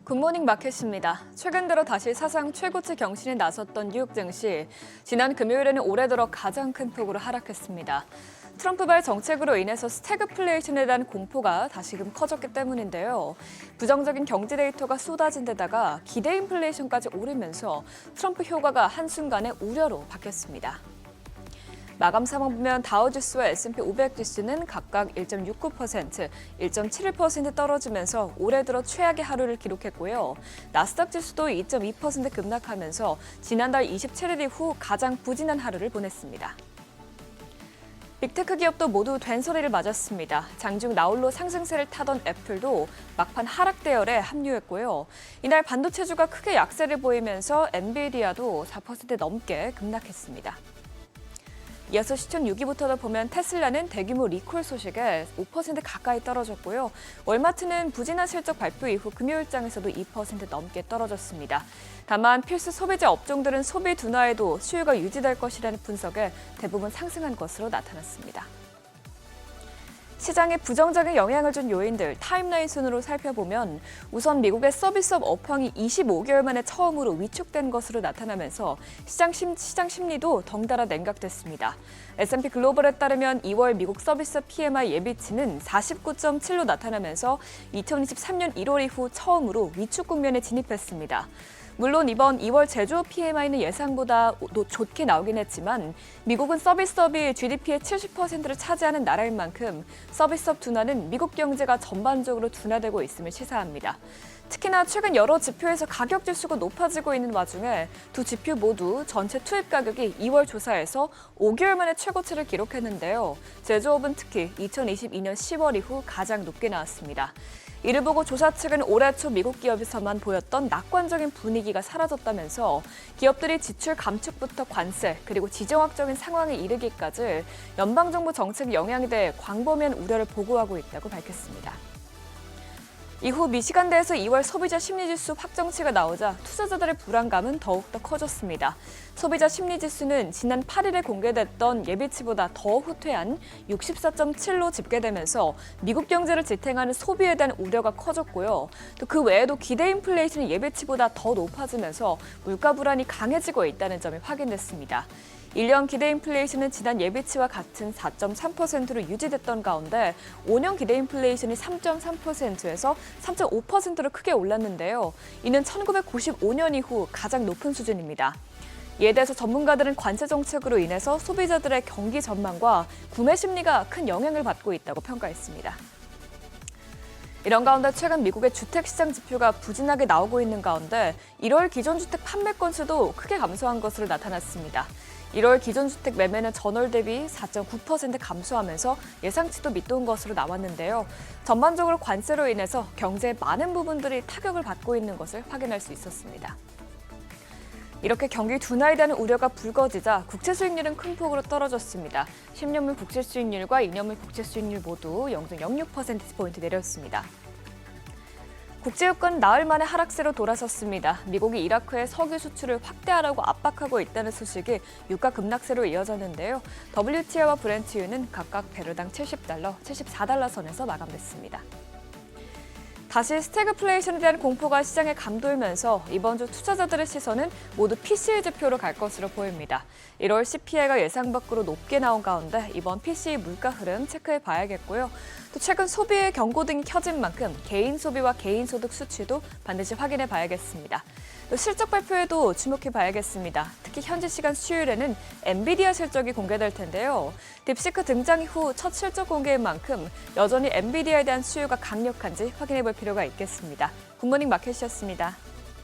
굿모닝 마켓입니다. 최근 들어 다시 사상 최고치 경신에 나섰던 뉴욕 증시. 지난 금요일에는 올해 들어 가장 큰 폭으로 하락했습니다. 트럼프발 정책으로 인해서 스태그플레이션에 대한 공포가 다시금 커졌기 때문인데요. 부정적인 경제 데이터가 쏟아진 데다가 기대 인플레이션까지 오르면서 트럼프 효과가 한순간에 우려로 바뀌었습니다. 마감 상황 보면 다우지수와 S&P 500 지수는 각각 1.69%, 1.71% 떨어지면서 올해 들어 최악의 하루를 기록했고요. 나스닥 지수도 2.2% 급락하면서 지난달 27일 이후 가장 부진한 하루를 보냈습니다. 빅테크 기업도 모두 된소리를 맞았습니다. 장중 나홀로 상승세를 타던 애플도 막판 하락 대열에 합류했고요. 이날 반도체주가 크게 약세를 보이면서 엔비디아도 4% 넘게 급락했습니다. 이어서 시총 6위부터 보면 테슬라는 대규모 리콜 소식에 5% 가까이 떨어졌고요. 월마트는 부진한 실적 발표 이후 금요일장에서도 2% 넘게 떨어졌습니다. 다만 필수 소비재 업종들은 소비 둔화에도 수요가 유지될 것이라는 분석에 대부분 상승한 것으로 나타났습니다. 시장에 부정적인 영향을 준 요인들 타임라인 순으로 살펴보면 우선 미국의 서비스업 업황이 25개월 만에 처음으로 위축된 것으로 나타나면서 시장 심리도 덩달아 냉각됐습니다. S&P 글로벌에 따르면 2월 미국 서비스업 PMI 예비치는 49.7로 나타나면서 2023년 1월 이후 처음으로 위축 국면에 진입했습니다. 물론 이번 2월 제조업 PMI는 예상보다 좋게 나오긴 했지만 미국은 서비스업이 GDP의 70%를 차지하는 나라인 만큼 서비스업 둔화는 미국 경제가 전반적으로 둔화되고 있음을 시사합니다. 특히나 최근 여러 지표에서 가격 지수가 높아지고 있는 와중에 두 지표 모두 전체 투입 가격이 2월 조사에서 5개월 만에 최고치를 기록했는데요. 제조업은 특히 2022년 10월 이후 가장 높게 나왔습니다. 이를 보고 조사 측은 올해 초 미국 기업에서만 보였던 낙관적인 분위기가 사라졌다면서 기업들이 지출 감축부터 관세 그리고 지정학적인 상황에 이르기까지 연방정부 정책 영향에 대해 광범위한 우려를 보고하고 있다고 밝혔습니다. 이후 미시간대에서 2월 소비자 심리지수 확정치가 나오자 투자자들의 불안감은 더욱더 커졌습니다. 소비자 심리지수는 지난 8일에 공개됐던 예비치보다 더 후퇴한 64.7로 집계되면서 미국 경제를 지탱하는 소비에 대한 우려가 커졌고요. 또 그 외에도 기대 인플레이션이 예비치보다 더 높아지면서 물가 불안이 강해지고 있다는 점이 확인됐습니다. 1년 기대 인플레이션은 지난 예비치와 같은 4.3%로 유지됐던 가운데 5년 기대 인플레이션이 3.3%에서 3.5%로 크게 올랐는데요. 이는 1995년 이후 가장 높은 수준입니다. 이에 대해서 전문가들은 관세 정책으로 인해서 소비자들의 경기 전망과 구매 심리가 큰 영향을 받고 있다고 평가했습니다. 이런 가운데 최근 미국의 주택시장 지표가 부진하게 나오고 있는 가운데 1월 기존주택 판매 건수도 크게 감소한 것으로 나타났습니다. 1월 기존주택 매매는 전월 대비 4.9% 감소하면서 예상치도 밑도운 것으로 나왔는데요. 전반적으로 관세로 인해서 경제의 많은 부분들이 타격을 받고 있는 것을 확인할 수 있었습니다. 이렇게 경기 둔화에 대한 우려가 불거지자 국채 수익률은 큰 폭으로 떨어졌습니다. 10년물 국채 수익률과 2년물 국채 수익률 모두 0.06%포인트 내렸습니다. 국제유가는 나흘 만에 하락세로 돌아섰습니다. 미국이 이라크의 석유 수출을 확대하라고 압박하고 있다는 소식이 유가 급락세로 이어졌는데요. WTI와 브렌트유는 각각 배럴당 70달러, 74달러 선에서 마감됐습니다. 다시 스태그플레이션에 대한 공포가 시장에 감돌면서 이번 주 투자자들의 시선은 모두 PCE 지표로 갈 것으로 보입니다. 1월 CPI가 예상 밖으로 높게 나온 가운데 이번 PCE 물가 흐름 체크해 봐야겠고요. 또 최근 소비의 경고등이 켜진 만큼 개인 소비와 개인 소득 수치도 반드시 확인해 봐야겠습니다. 또 실적 발표에도 주목해 봐야겠습니다. 특히 현지 시간 수요일에는 엔비디아 실적이 공개될 텐데요. 딥시크 등장 이후 첫 실적 공개인 만큼 여전히 엔비디아에 대한 수요가 강력한지 확인해 볼 필요가 있겠습니다. 굿모닝 마켓이었습니다.